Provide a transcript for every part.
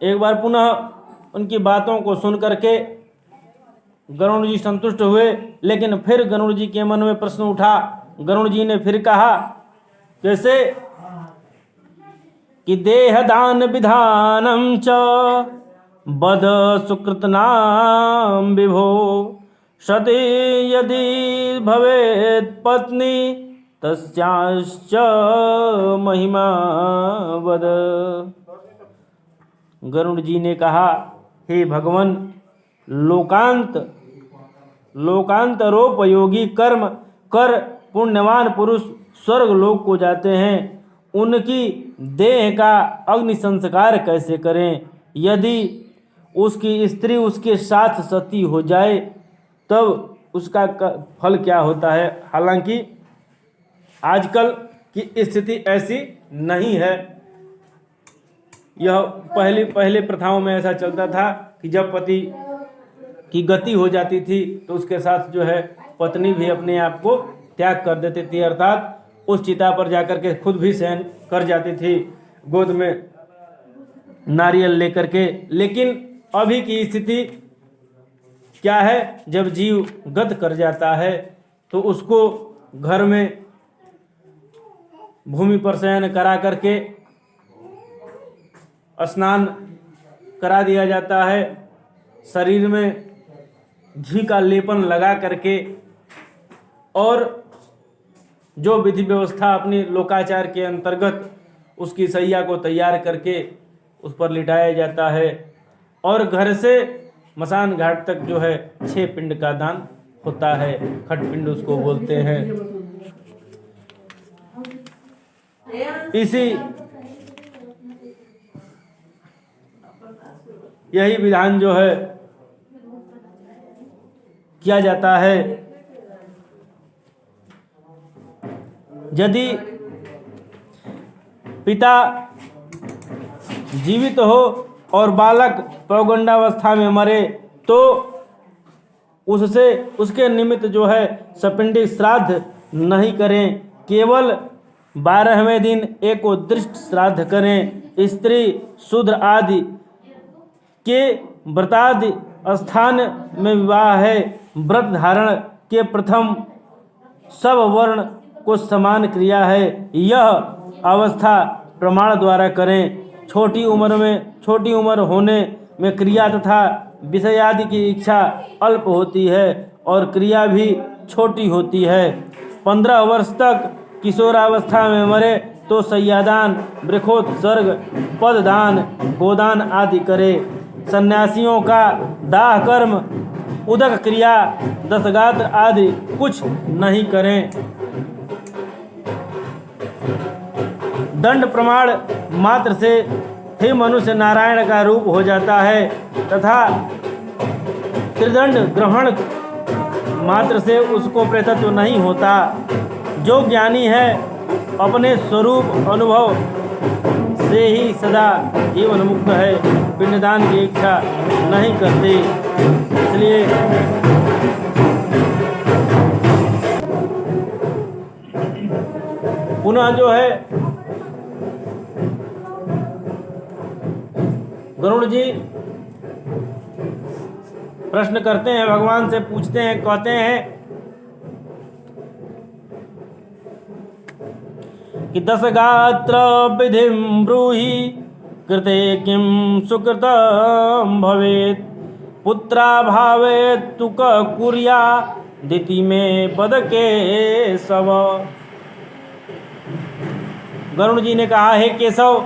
एक बार पुनः उनकी बातों को सुन करके गरुड़ जी संतुष्ट हुए, लेकिन फिर गरुड़ जी के मन में प्रश्न उठा। गरुड़ जी ने फिर कहा, कैसे कि देहदान विधानम च बद सुकृतनाम विभो सती यदि भवेत् पत्नी तस्याश्च महिमा वद। गरुड़ जी ने कहा, हे भगवान, लोकांतरोपयोगी कर्म कर पुण्यवान पुरुष स्वर्ग लोक को जाते हैं, उनकी देह का अग्नि संस्कार कैसे करें? यदि उसकी स्त्री उसके साथ सती हो जाए तब उसका फल क्या होता है? हालांकि आजकल की स्थिति ऐसी नहीं है। यह पहले प्रथाओं में ऐसा चलता था कि जब पति की गति हो जाती थी तो उसके साथ जो है पत्नी भी अपने आप को त्याग कर देती थी, अर्थात उस चिता पर जाकर के खुद भी शयन कर जाती थी गोद में नारियल लेकर के। लेकिन अभी की स्थिति क्या है? जब जीव गत कर जाता है तो उसको घर में भूमि पर शयन करा करके स्नान करा दिया जाता है, शरीर में घी का लेपन लगा करके, और जो विधि व्यवस्था अपनी लोकाचार के अंतर्गत उसकी सैया को तैयार करके उस पर लिटाया जाता है, और घर से मसान घाट तक जो है 6 पिंड का दान होता है, खट पिंड उसको बोलते हैं। यही विधान जो है किया जाता है। यदि पिता जीवित हो और बालक पौगंडावस्था में मरे तो उसके निमित्त जो है सपिंडिक श्राद्ध नहीं करें, केवल 12वें दिन एकोदृष्ट श्राद्ध करें। स्त्री शूद्र आदि के व्रतादि स्थान में विवाह है, व्रत धारण के प्रथम सब वर्ण को समान क्रिया है, यह अवस्था प्रमाण द्वारा करें। छोटी उम्र होने में क्रिया तथा विषयादि की इच्छा अल्प होती है और क्रिया भी छोटी होती है। 15 वर्ष तक किशोरावस्था में मरे तो सय्यादान, वृक्षोत्सर्ग, पददान, गोदान आदि करे। सन्यासियों का दाह कर्म, उदक क्रिया, दशगात्र आदि कुछ नहीं करें। दंड प्रमाण मात्र से ही मनुष्य नारायण का रूप हो जाता है तथा त्रिदंड ग्रहण मात्र से उसको प्रेतत्व नहीं होता। जो ज्ञानी है अपने स्वरूप अनुभव से ही सदा जीवन मुक्त है, पिंडदान की इच्छा नहीं करते। इसलिए पुनः जो है गरुड़ जी प्रश्न करते हैं, भगवान से पूछते हैं, कहते हैं कि दशगात्र विधिं ब्रूहि कृते किं सुकृतं भवेत् पुत्राभावे तु क कुर्या दिति में पद के सव। गरुड़ जी ने कहा, हे केशव,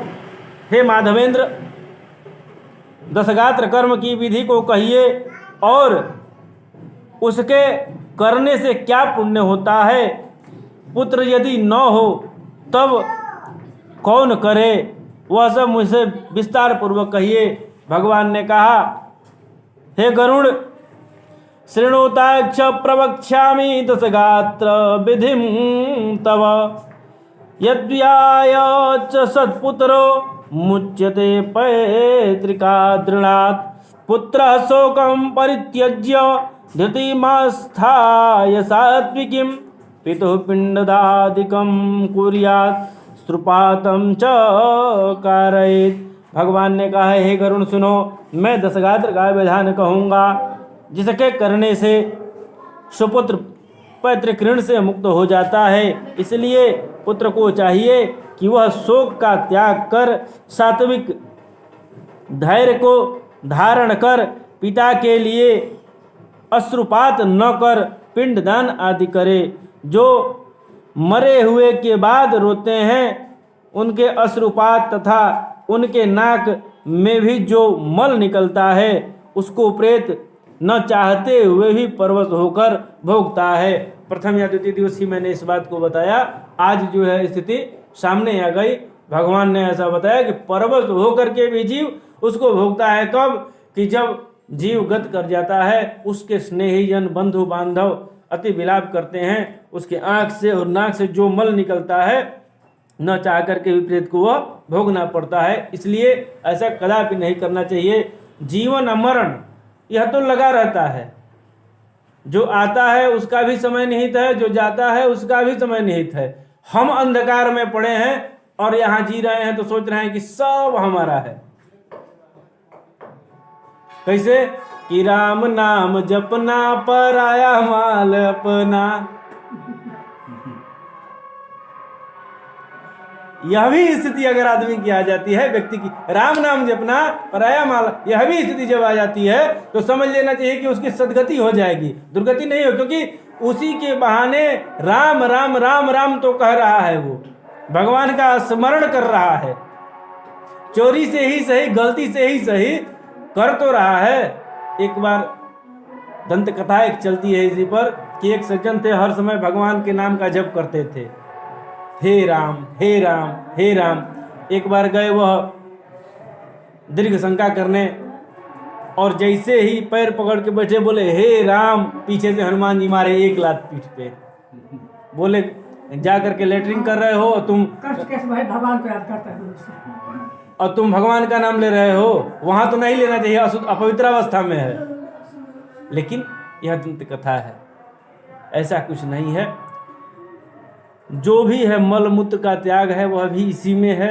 हे माधवेंद्र, दशगात्र कर्म की विधि को कहिए और उसके करने से क्या पुण्य होता है। पुत्र यदि न हो तब कौन करे, वह सब मुझसे विस्तार पूर्वक कहिए। भगवान ने कहा, हे गरुड़, शृणुताक्ष प्रवक्ष्यामि दशगात्र विधिं तव यद्व्याय च सत्पुत्रो मुच्यते पैतृकादृणात् पुत्रः शोकं परित्यज्य धृतिमास्थाय सात्विकीं पितुः पिण्डदादिकं कुर्यात् श्रुपातम च कारयेत्। भगवान ने कहा है, हे गरुण सुनो, मैं दशगात्र का विधान कहूँगा, जिसके करने से सुपुत्र पैतृक ऋण से मुक्त हो जाता है। इसलिए पुत्र को चाहिए कि वह शोक का त्याग कर सात्विक धैर्य को धारण कर पिता के लिए अश्रुपात न कर पिंडदान आदि करे। जो मरे हुए के बाद रोते हैं उनके अश्रुपात तथा उनके नाक में भी जो मल निकलता है उसको प्रेत न चाहते हुए भी परवश होकर भोगता है। प्रथम या द्वितीय दिवस ही मैंने इस बात को बताया, आज जो है स्थिति सामने आ गई। भगवान ने ऐसा बताया कि परवश होकर के भी जीव उसको भोगता है। कब? कि जब जीव गत कर जाता है, उसके स्नेहीजन बंधु बांधव अति विलाप करते हैं, उसके आंख से और नाक से जो मल निकलता है न चाह करके विपरीत को वह भोगना पड़ता है। इसलिए ऐसा कदापि नहीं करना चाहिए। जीवन अमरण यह तो लगा रहता है, जो आता है उसका भी समय निहित है, जो जाता है उसका भी समय निहित है। हम अंधकार में पड़े हैं और यहाँ जी रहे हैं तो सोच रहे हैं कि सब हमारा है। कैसे? कि राम नाम जपना पराया माल अपना। यह भी स्थिति अगर आदमी की आ जाती है, व्यक्ति की, राम नाम जपना पराया माल, यह भी स्थिति जब आ जाती है तो समझ लेना चाहिए कि उसकी सदगति हो जाएगी, दुर्गति नहीं हो। क्योंकि उसी के बहाने राम राम राम राम तो कह रहा है, वो भगवान का स्मरण कर रहा है, चोरी से ही सही, गलती से ही सही कर तो रहा है। एक बार दंत कथा एक चलती है इसी पर कि एक सज्जन थे, हर समय भगवान के नाम का जप करते थे, हे राम हे राम हे राम। एक बार गए वह दीर्घ शंका करने और जैसे ही पैर पकड़ के बैठे, बोले हे राम, पीछे से हनुमान जी मारे एक लात पीठ पे। बोले जा करके लेटरिंग कर रहे हो तुम, भगवान को याद करता है और तुम भगवान का नाम ले रहे हो, वहां तो नहीं लेना चाहिए, अपवित्र अवस्था में है। लेकिन यह दंत कथा है, ऐसा कुछ नहीं है। जो भी है मल मूत्र का त्याग है वह भी इसी में है।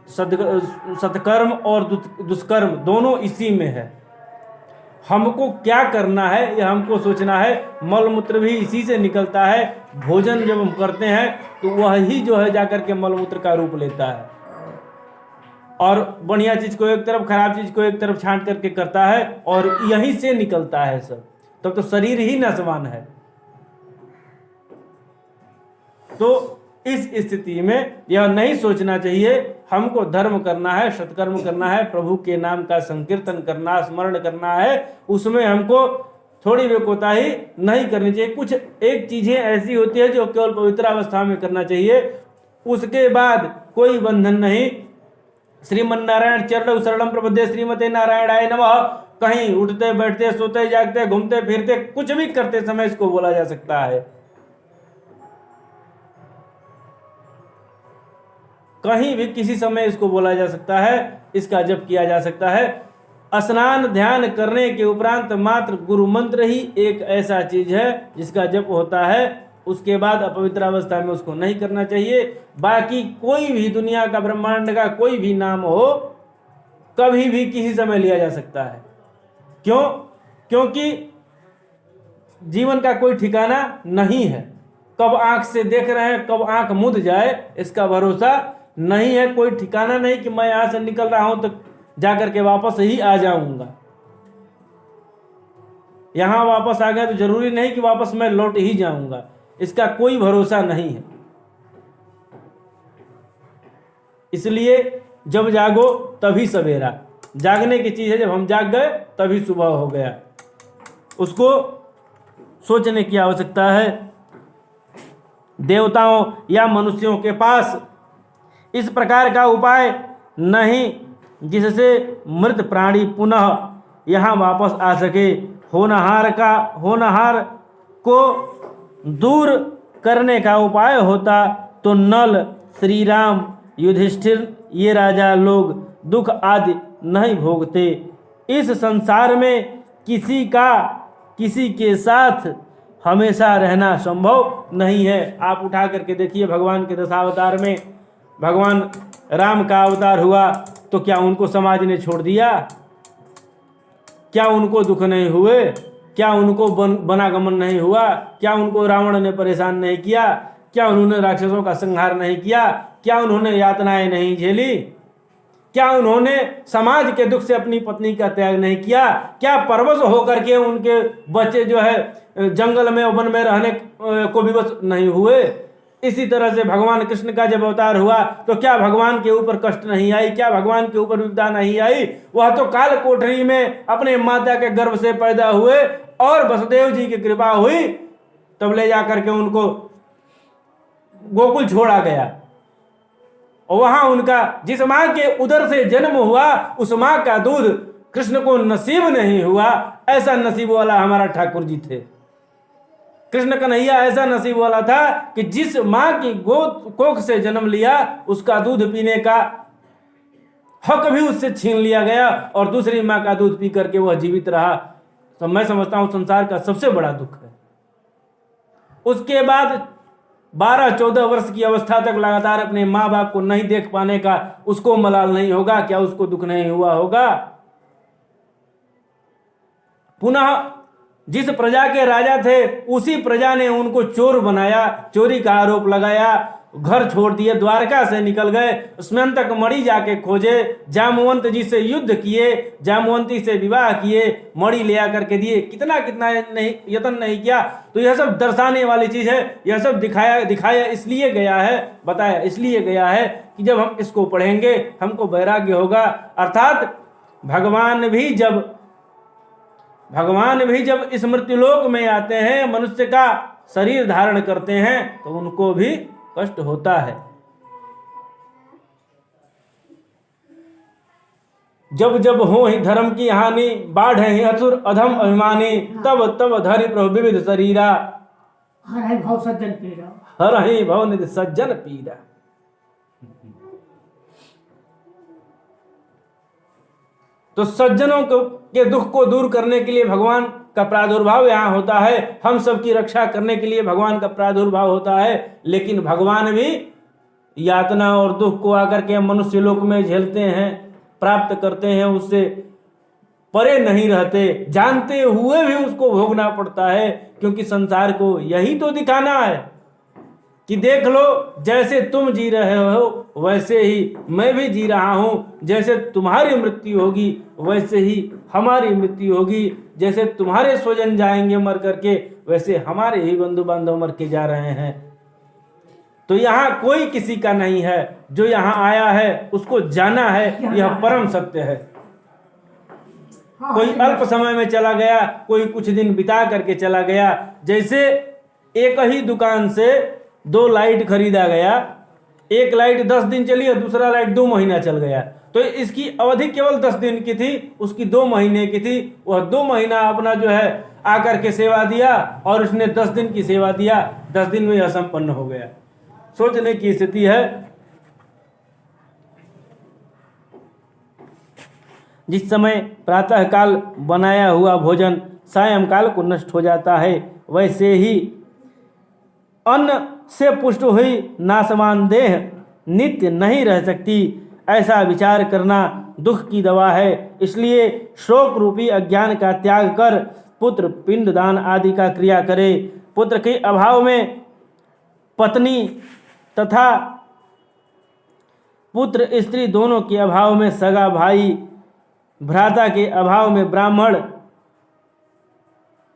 सत्कर्म और दुष्कर्म दोनों इसी में है। हमको क्या करना है यह हमको सोचना है। मल मूत्र भी इसी से निकलता है। भोजन जब हम करते हैं तो वह ही जो है जाकर के मल मूत्र का रूप लेता है, और बढ़िया चीज को एक तरफ, खराब चीज को एक तरफ छांट करके करता है, और यहीं से निकलता है सब। तब तो शरीर ही नाशवान है। तो इस स्थिति में यह नहीं सोचना चाहिए हमको धर्म करना है, सत्कर्म करना है, प्रभु के नाम का संकीर्तन करना, स्मरण करना है, उसमें हमको थोड़ी भी कोताही नहीं करनी चाहिए। कुछ एक चीजें ऐसी होती है जो केवल पवित्र अवस्था में करना चाहिए, उसके बाद कोई बंधन नहीं। श्रीमन्नारायण चरणौ शरणं प्रपद्ये श्रीमते नारायणाय नमः। कहीं उठते बैठते सोते जागते घूमते फिरते कुछ भी करते समय इसको बोला जा सकता है। कहीं भी किसी समय इसको बोला जा सकता है, इसका जप किया जा सकता है। स्नान ध्यान करने के उपरांत मात्र गुरु मंत्र ही एक ऐसा चीज है जिसका जप होता है। उसके बाद अपवित्र अवस्था में उसको नहीं करना चाहिए। बाकी कोई भी दुनिया का, ब्रह्मांड का कोई भी नाम हो, कभी भी किसी समय लिया जा सकता है। क्यों? क्योंकि जीवन का कोई ठिकाना नहीं है। कब आंख से देख रहे हैं, कब आंख मुद जाए, इसका भरोसा नहीं है। कोई ठिकाना नहीं कि मैं यहां से निकल रहा हूं तो जाकर के वापस ही आ जाऊंगा। यहां वापस आ गया तो जरूरी नहीं कि वापस मैं लौट ही जाऊंगा, इसका कोई भरोसा नहीं है। इसलिए जब जागो तभी सवेरा। जागने की चीज है, जब हम जाग गए तभी सुबह हो गया। उसको सोचने की आवश्यकता है। देवताओं या मनुष्यों के पास इस प्रकार का उपाय नहीं जिससे मृत प्राणी पुनः यहाँ वापस आ सके। होनहार को दूर करने का उपाय होता तो नल, श्री राम, युधिष्ठिर ये राजा लोग दुख आदि नहीं भोगते। इस संसार में किसी के साथ हमेशा रहना संभव नहीं है। आप उठा करके देखिए भगवान के दशावतार में भगवान राम का अवतार हुआ तो क्या उनको समाज ने छोड़ दिया? क्या उनको दुख नहीं हुए? क्या उनको वनागमन नहीं हुआ? क्या उनको रावण ने परेशान नहीं किया? क्या उन्होंने राक्षसों का संहार नहीं किया? क्या उन्होंने यातनाएं नहीं झेली? क्या उन्होंने समाज के दुख से अपनी पत्नी का त्याग नहीं किया? क्या परवश होकर के उनके बच्चे जो है जंगल में वन में रहने को विवश नहीं हुए? इसी तरह से भगवान कृष्ण का जब अवतार हुआ तो क्या भगवान के ऊपर कष्ट नहीं आई? क्या भगवान के ऊपर विपदा नहीं आई? वह तो काल कोठरी में अपने माता के गर्भ से पैदा हुए और वसुदेव जी की कृपा हुई तब ले जाकर के उनको गोकुल छोड़ा गया। और वहां उनका जिस मां के उदर से जन्म हुआ उस मां का दूध कृष्ण को नसीब नहीं हुआ। ऐसा नसीब वाला हमारा ठाकुर जी थे। कृष्ण कन्हैया ऐसा नसीब वाला था कि जिस मां की गोद कोख से जन्म लिया उसका दूध पीने का हक भी उससे छीन लिया गया और दूसरी मां का दूध पी करके वह जीवित रहा। तो मैं समझता हूं संसार का सबसे बड़ा दुख है। उसके बाद 12-14 वर्ष की अवस्था तक लगातार अपने माँ बाप को नहीं देख पाने का उसको मलाल नहीं होगा? क्या उसको दुख नहीं हुआ होगा? पुनः जिस प्रजा के राजा थे उसी प्रजा ने उनको चोर बनाया, चोरी का आरोप लगाया, घर छोड़ दिए, द्वारका से निकल गए, स्मयंतक मणि जाके खोजे, जामवंत जी से युद्ध किए, जामवंती से विवाह किए, मणि ले आकर के दिए, कितना कितना नहीं यत्न नहीं किया। तो यह सब दर्शाने वाली चीज है। यह सब दिखाया इसलिए गया है, बताया इसलिए गया है कि जब हम इसको पढ़ेंगे हमको वैराग्य होगा। अर्थात भगवान भी जब इस मृत्युलोक में आते हैं, मनुष्य का शरीर धारण करते हैं तो उनको भी कष्ट होता है। जब जब हो ही धर्म की हानि, बाढ़ ही असुर अधम अभिमानी, तब तब धरि प्रभु विविध शरीरा, हर है भाव सज्जन पीरा। हर ही भव निधि सज्जन पीरा। तो सज्जनों के दुख को दूर करने के लिए भगवान का प्रादुर्भाव यहाँ होता है। हम सबकी रक्षा करने के लिए भगवान का प्रादुर्भाव होता है। लेकिन भगवान भी यातना और दुख को आकर के मनुष्य लोक में झेलते हैं, प्राप्त करते हैं, उससे परे नहीं रहते, जानते हुए भी उसको भोगना पड़ता है। क्योंकि संसार को यही तो दिखाना है कि देख लो जैसे तुम जी रहे हो वैसे ही मैं भी जी रहा हूँ। जैसे तुम्हारी मृत्यु होगी वैसे ही हमारी मृत्यु होगी। जैसे तुम्हारे स्वजन जाएंगे मर करके वैसे हमारे ही बंधु बांधव मर के जा रहे हैं। तो यहाँ कोई किसी का नहीं है। जो यहाँ आया है उसको जाना है, यह परम सत्य है। कोई अल्प समय में चला गया, कोई कुछ दिन बिता करके चला गया। जैसे एक ही दुकान से 2 लाइट खरीदा गया, एक लाइट 10 दिन चली और दूसरा लाइट 2 महीना चल गया। तो इसकी अवधि केवल 10 दिन की थी, उसकी 2 महीने की थी। वह 2 महीना अपना जो है आकर के सेवा दिया और उसने 10 दिन की सेवा दिया, 10 दिन में यह संपन्न हो गया। सोचने की स्थिति है। जिस समय प्रातः काल बनाया हुआ भोजन सायंकाल को नष्ट हो जाता है, वैसे ही अन्न से पुष्ट हुई नासवान देह नित्य नहीं रह सकती। ऐसा विचार करना दुख की दवा है। इसलिए शोक रूपी अज्ञान का त्याग कर पुत्र पिंडदान आदि का क्रिया करे। पुत्र के अभाव में पत्नी तथा पुत्र स्त्री दोनों के अभाव में सगा भाई, भ्राता के अभाव में ब्राह्मण,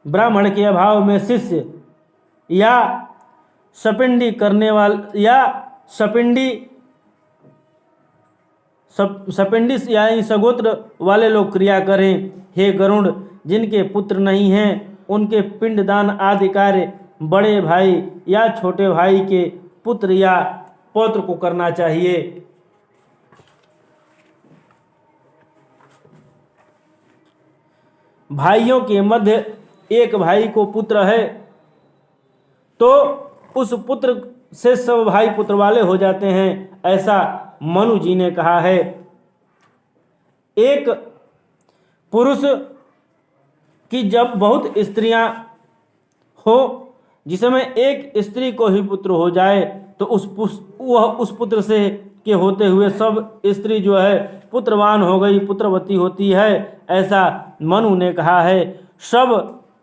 ब्राह्मण के अभाव में शिष्य, या सपिंडी करने वाले या सपिंडी यानी सगोत्र वाले लोग क्रिया करें। हे गरुड़, जिनके पुत्र नहीं हैं उनके पिंडदान आदि कार्य बड़े भाई या छोटे भाई के पुत्र या पौत्र को करना चाहिए। भाइयों के मध्य एक भाई को पुत्र है तो उस पुत्र से सब भाई पुत्र वाले हो जाते हैं, ऐसा मनु जी ने कहा है। एक पुरुष की जब बहुत स्त्रियां हो, जिसमें एक स्त्री को ही पुत्र हो जाए तो उस पुत्र से के होते हुए सब स्त्री जो है पुत्रवान हो गई, पुत्रवती होती है, ऐसा मनु ने कहा है। सब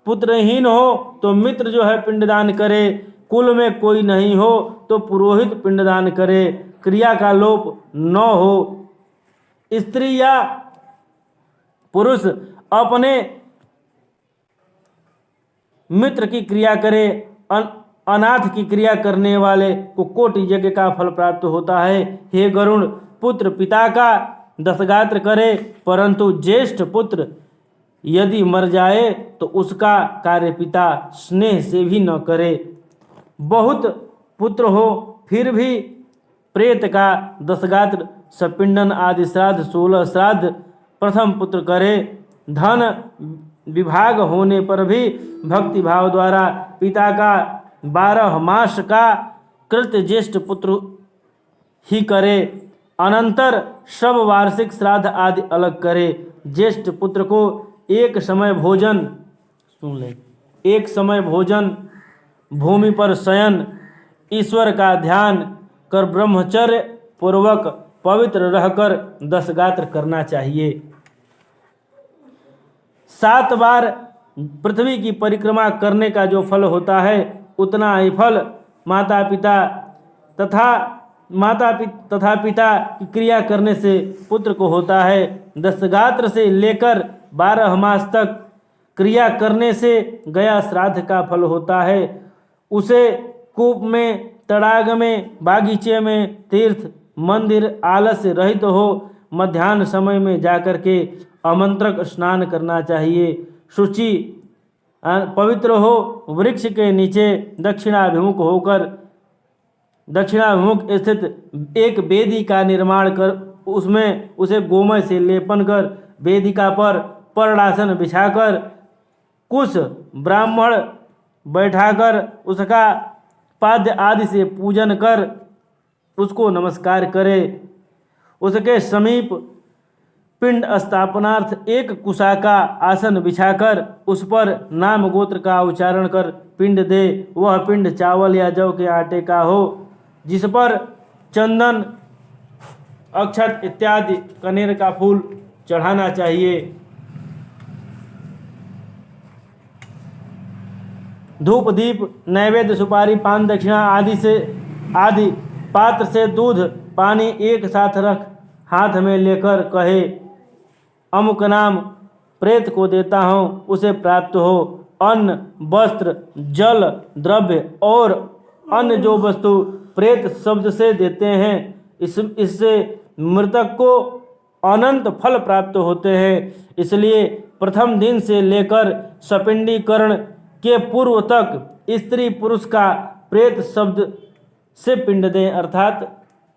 पुत्रहीन हो तो मित्र जो है पिंडदान करे, कुल में कोई नहीं हो तो पुरोहित पिंडदान करे, क्रिया का लोप न हो। स्त्री या पुरुष अपने मित्र की क्रिया करे, अनाथ की क्रिया करने वाले को कोटि यज्ञ का फल प्राप्त होता है। हे गरुण, पुत्र पिता का दशगात्र करे, परंतु ज्येष्ठ पुत्र यदि मर जाए तो उसका कार्य पिता स्नेह से भी न करे। बहुत पुत्र हो फिर भी प्रेत का दशगात्र, सपिंडन आदि श्राद्ध 16 श्राद्ध प्रथम पुत्र करे। धन विभाग होने पर भी भक्ति भाव द्वारा पिता का 12 मास का कृत्य ज्येष्ठ पुत्र ही करे। अनंतर सब वार्षिक श्राद्ध आदि अलग करे। ज्येष्ठ पुत्र को एक समय भोजन, सुन ले, एक समय भोजन, भूमि पर शयन, ईश्वर का ध्यान कर ब्रह्मचर्य पूर्वक पवित्र रहकर दशगात्र करना चाहिए। 7 बार पृथ्वी की परिक्रमा करने का जो फल होता है उतना ही फल माता तथा पिता की क्रिया करने से पुत्र को होता है। दशगात्र से लेकर 12 मास तक क्रिया करने से गया श्राद्ध का फल होता है। उसे कूप में, तड़ाग में, बागीचे में, तीर्थ मंदिर आलस्य रहित हो मध्याह्न समय में जाकर के आमंत्रक स्नान करना चाहिए। शुचि पवित्र हो वृक्ष के नीचे दक्षिणाभिमुख होकर दक्षिणाभिमुख स्थित एक वेदी का निर्माण कर उसमें उसे गोमय से लेपन कर वेदिका पर पर्णासन बिछाकर कुछ ब्राह्मण बैठाकर उसका पाद्य आदि से पूजन कर उसको नमस्कार करे। उसके समीप पिंड स्थापनार्थ एक कुशा का आसन बिछाकर उस पर नाम गोत्र का उच्चारण कर पिंड दे। वह पिंड चावल या जौ के आटे का हो, जिस पर चंदन, अक्षत इत्यादि कनेर का फूल चढ़ाना चाहिए। धूप दीप नैवेद्य सुपारी पान दक्षिणा आदि पात्र से दूध पानी एक साथ रख हाथ में लेकर कहे, अमुक नाम प्रेत को देता हूँ, उसे प्राप्त हो। अन्न, वस्त्र, जल, द्रव्य और अन्य जो वस्तु प्रेत शब्द से देते हैं इससे मृतक को अनंत फल प्राप्त होते हैं। इसलिए प्रथम दिन से लेकर सपिंडीकरण के पूर्व तक स्त्री पुरुष का प्रेत शब्द से पिंड दें, अर्थात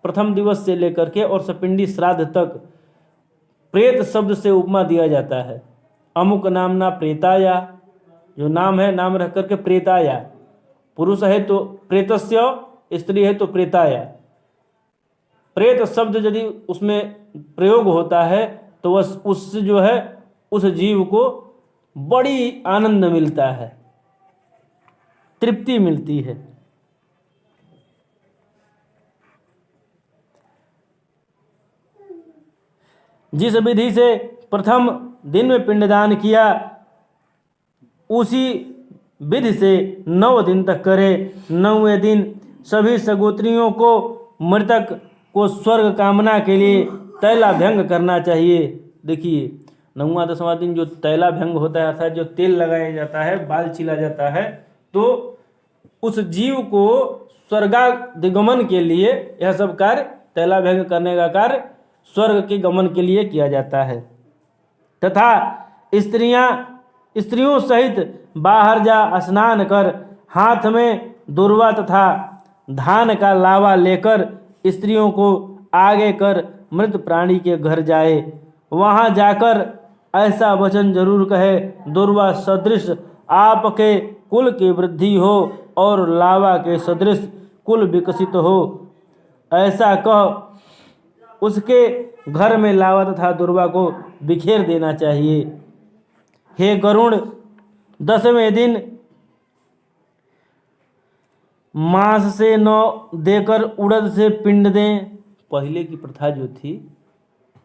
प्रथम दिवस से लेकर के और सपिंडी श्राद्ध तक प्रेत शब्द से उपमा दिया जाता है। अमुक नामना प्रेताया, जो नाम है नाम रख करके प्रेताया, पुरुष है तो प्रेतस्य, स्त्री है तो प्रेताया। प्रेत शब्द यदि उसमें प्रयोग होता है तो वह उससे जो है उस जीव को बड़ी आनंद मिलता है, तृप्ति मिलती है। जिस विधि से प्रथम दिन में पिंडदान किया उसी विधि से 9 दिन तक करे। 9वें दिन सभी सगोत्रियों को मृतक को स्वर्ग कामना के लिए तैलाभ्यंग करना चाहिए। देखिए 9वां 10वां दिन जो तैलाभ्यंग होता है अर्थात जो तेल लगाया जाता है, बाल छिला जाता है, तो उस जीव को स्वर्गाधिगमन के लिए यह सब कार्य, तैलाभ्यंग करने का कार्य स्वर्ग के गमन के लिए किया जाता है। तथा स्त्रियों सहित बाहर जा स्नान कर हाथ में दुर्वा तथा धान का लावा लेकर स्त्रियों को आगे कर मृत प्राणी के घर जाए। वहां जाकर ऐसा वचन जरूर कहे, दुर्वा सदृश आपके कुल की वृद्धि हो और लावा के सदृश कुल विकसित हो। ऐसा कह उसके घर में लावा तथा दुर्वा को बिखेर देना चाहिए। हे गरुण, 10वें दिन मांस से 9 देकर उड़द से पिंड दें। पहले की प्रथा जो थी,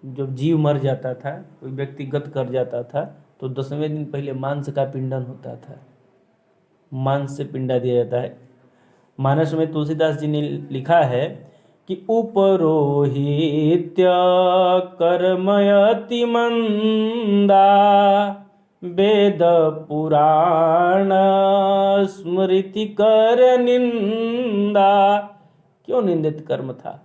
जब जीव मर जाता था, कोई व्यक्ति गत कर जाता था, तो 10वें दिन पहले मांस का पिंडन होता था, मांस से पिंडा दिया जाता है। मानस में तुलसीदास जी ने लिखा है कि उपरोहित्य कर्मयति मंदा, वेद पुराण स्मृति कर निंदा। क्यों निंदित कर्म था?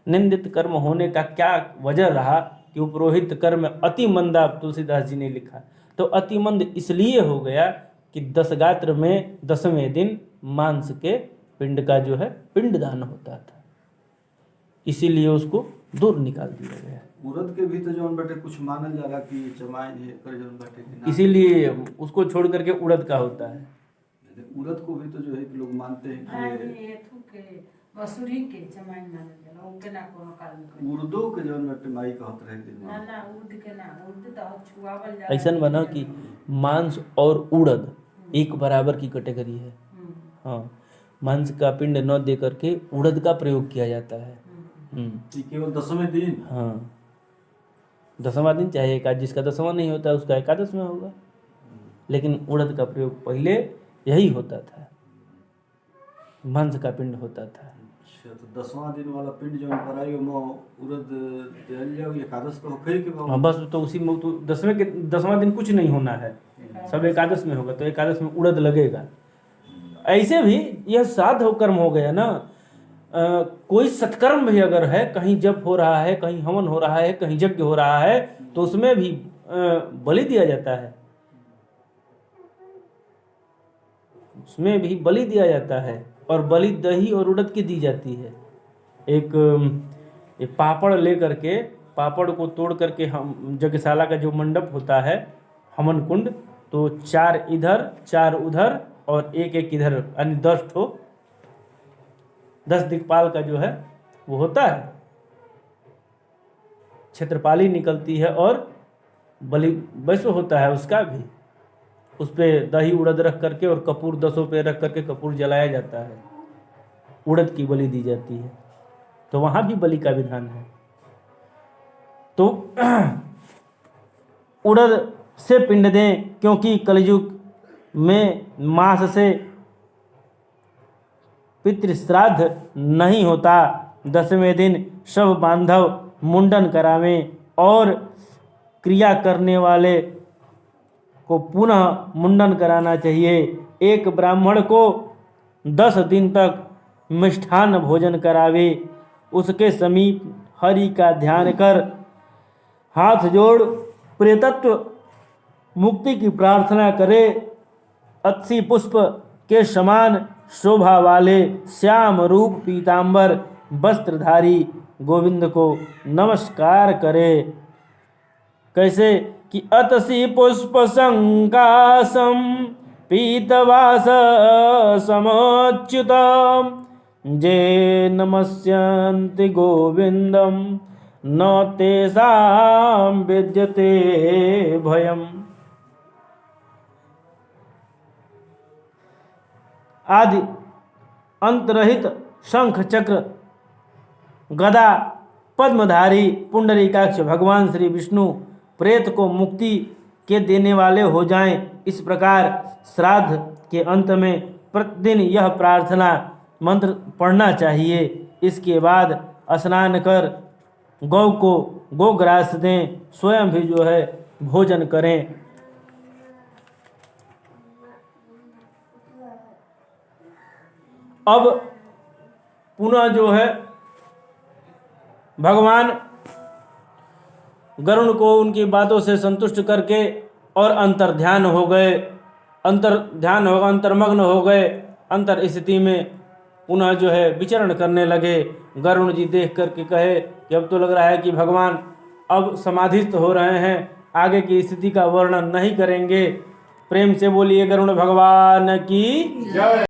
निंदित कर्म होने का क्या वजह रहा कि उपरोहित कर्म अति मंदा, तुलसीदास जी ने लिखा। तो अति मंद इसलिए हो गया कि दशगात्र में 10वें दिन मांस के पिंड का जो है पिंडदान होता था, इसीलिए उसको दूर निकाल दिया गया। उड़द के भी तो जौन बाटे कुछ मानल जाला कि जमाइन है कर जौन बाटे कि ना, इसीलिए उसको छोड़ करके उड़द का होता है। उड़द को भी तो जो है कि लोग मानते हैं कि मसूरी के जमाइन मानल जाला, ओके ना कोनो कारण में उर्दू के जौन बाटे माई कहत रहे दिन ना ना उर्द के ना, उर्द तो छुआवल जाला। ऐसा बना कि मांस और उड़द एक बराबर की कैटेगरी है। हाँ, मांस का पिंड न दे करके उड़द का प्रयोग किया जाता है। कि केवल 10वें दिन। हाँ, 10वां दिन चाहे एकादश, जिसका 10वां नहीं होता उसका एकादश में होगा, लेकिन उड़द का प्रयोग पहले यही होता था, मांस का पिंड होता था। अच्छा, तो 10वां दिन वाला पिंड जौन पराई में उड़द देल जाओ, एकादश तो होखे के हाँ, बाद बस तो उसी में तो 10वां दिन कुछ नहीं होना है, सब एकादश में होगा, तो एकादश में उड़द लगेगा। ऐसे भी यह श्राद्ध कर्म हो गया ना। कोई सत्कर्म भी अगर है, कहीं जप हो रहा है, कहीं हवन हो रहा है, कहीं यज्ञ हो रहा है, तो उसमें भी बलि दिया जाता है, उसमें भी बलि दिया जाता है। और बलि दही और उड़द की दी जाती है। एक पापड़ ले करके, पापड़ को तोड़ करके हम यज्ञशाला का जो मंडप होता है, हवन कुंड, तो 4 इधर 4 उधर और एक इधर, यानी 10 दिक्पाल का जो है वो होता है, क्षेत्रपाली निकलती है और बलि वैश्व होता है उसका भी। उस पे दही उड़द रख करके और कपूर 10 पे रख करके कपूर जलाया जाता है, उड़द की बलि दी जाती है। तो वहाँ भी बलि का विधान है। तो उड़द से पिंड दें, क्योंकि कलयुग में मांस से पितृश्राद्ध नहीं होता। 10वें दिन सब बांधव मुंडन करावें और क्रिया करने वाले को पुनः मुंडन कराना चाहिए। एक ब्राह्मण को 10 दिन तक मिष्ठान्न भोजन करावे, उसके समीप हरि का ध्यान कर हाथ जोड़ प्रेतत्व मुक्ति की प्रार्थना करे। 80 पुष्प के समान शोभा वाले श्याम रूप पीतांबर वस्त्रधारी गोविंद को नमस्कार करे। कैसे कि अतसी पुष्प संकासम पीतवास समच्युतम जे नमस्यन्ति गोविंदम न तेषां विद्यते भयम्। आदि अंतरहित शंख चक्र गदा पद्मधारी पुंडरीकाक्ष भगवान श्री विष्णु प्रेत को मुक्ति के देने वाले हो जाएं। इस प्रकार श्राद्ध के अंत में प्रतिदिन यह प्रार्थना मंत्र पढ़ना चाहिए। इसके बाद स्नान कर गौ को गोग्रास दें, स्वयं भी जो है भोजन करें। अब पुनः जो है भगवान गरुण को उनकी बातों से संतुष्ट करके और अंतर्ध्यान हो गए, अंतर्मग्न हो गए। अंतर स्थिति में पुनः जो है विचरण करने लगे। गरुण जी देख करके कहे कि अब तो लग रहा है कि भगवान अब समाधिस्थ हो रहे हैं, आगे की स्थिति का वर्णन नहीं करेंगे। प्रेम से बोलिए गरुण भगवान की जय।